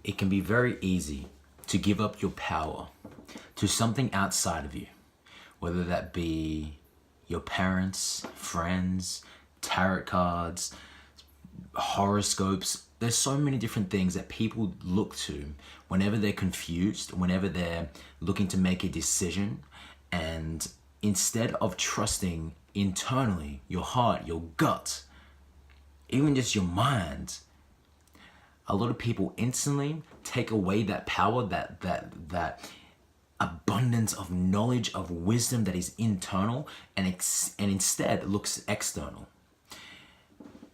it can be very easy to give up your power to something outside of you, whether that be your parents, friends, tarot cards, horoscopes. There's so many different things that people look to whenever they're confused, whenever they're looking to make a decision. And instead of trusting internally, your heart, your gut, even just your mind, a lot of people instantly take away that power, that abundance of knowledge, of wisdom that is internal, and instead looks external.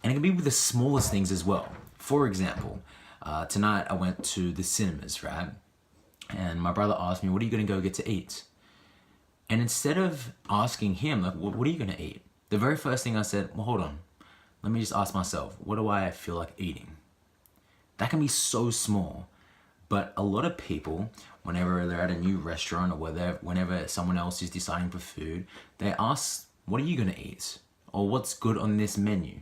And it can be with the smallest things as well. For example, tonight I went to the cinemas, right? And my brother asked me, what are you gonna go get to eat? And instead of asking him, like, what are you gonna eat? The very first thing I said, well, hold on. Let me just ask myself, what do I feel like eating? That can be so small. But a lot of people, whenever they're at a new restaurant or whenever someone else is deciding for food, they ask, what are you gonna eat? Or what's good on this menu?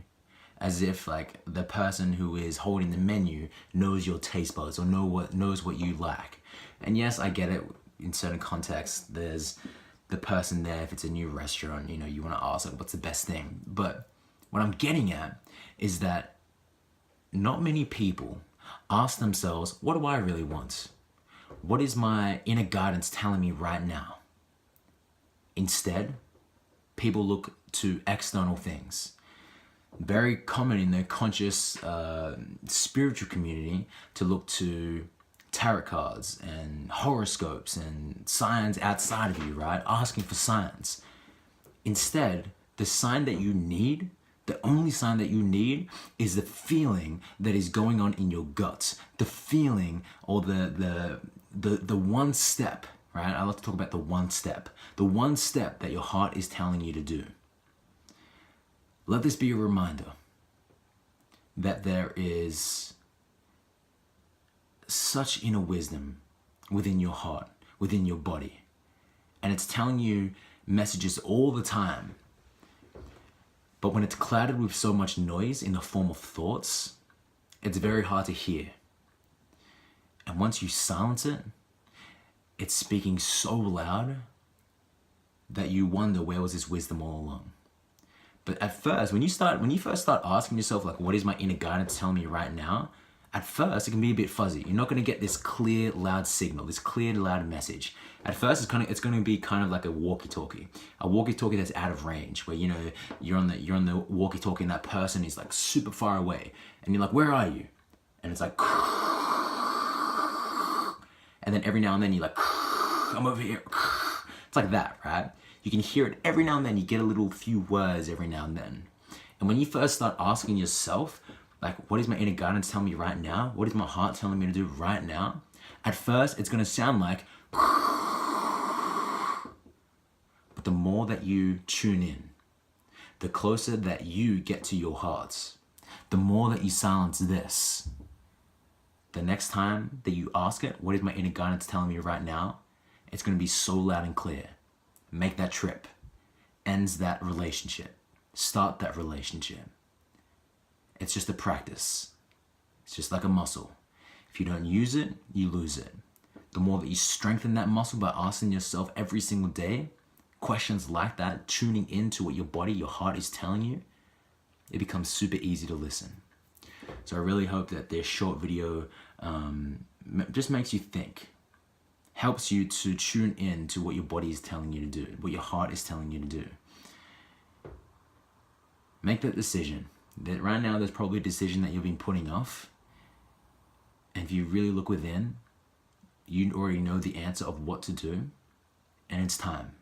As if like the person who is holding the menu knows your taste buds or knows what you like. And yes, I get it, in certain contexts, there's the person there, if it's a new restaurant, you know, you wanna ask like, what's the best thing? But what I'm getting at is that not many people ask themselves, what do I really want? What is my inner guidance telling me right now? Instead, people look to external things. Very common in the conscious spiritual community to look to tarot cards and horoscopes and signs outside of you, right? Asking for signs. Instead, the sign that you need, the only sign that you need, is the feeling that is going on in your guts. The feeling, or the one step, right? I like to talk about the one step. The one step that your heart is telling you to do. Let this be a reminder that there is such inner wisdom within your heart, within your body. And it's telling you messages all the time. But when it's clouded with so much noise in the form of thoughts, it's very hard to hear. And once you silence it, it's speaking so loud that you wonder, where was this wisdom all along? But at first, when you first start asking yourself, like, what is my inner guidance telling me right now? At first, it can be a bit fuzzy. You're not going to get this clear, loud signal, this clear, loud message. At first, it's going to be kind of like a walkie-talkie that's out of range, where, you know, you're on the walkie-talkie and that person is like super far away, and you're like, where are you? And it's like, and then every now and then you're like, I'm over here. It's like that, right? You can hear it every now and then. You get a little few words every now and then. And when you first start asking yourself, like, what is my inner guidance telling me right now? What is my heart telling me to do right now? At first, it's going to sound like, but the more that you tune in, the closer that you get to your heart, the more that you silence this, the next time that you ask it, what is my inner guidance telling me right now? It's going to be so loud and clear. Make that trip. Ends that relationship. Start that relationship. It's just a practice. It's just like a muscle. If you don't use it, you lose it. The more that you strengthen that muscle by asking yourself every single day questions like that, tuning into what your body, your heart is telling you, it becomes super easy to listen. So I really hope that this short video just makes you think, helps you to tune in to what your body is telling you to do, what your heart is telling you to do. Make that decision. That right now there's probably a decision that you've been putting off. And if you really look within, you already know the answer of what to do, and it's time.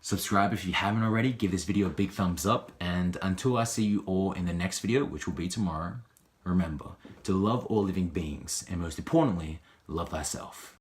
Subscribe if you haven't already, give this video a big thumbs up, and until I see you all in the next video, which will be tomorrow, remember to love all living beings, and most importantly, love thyself.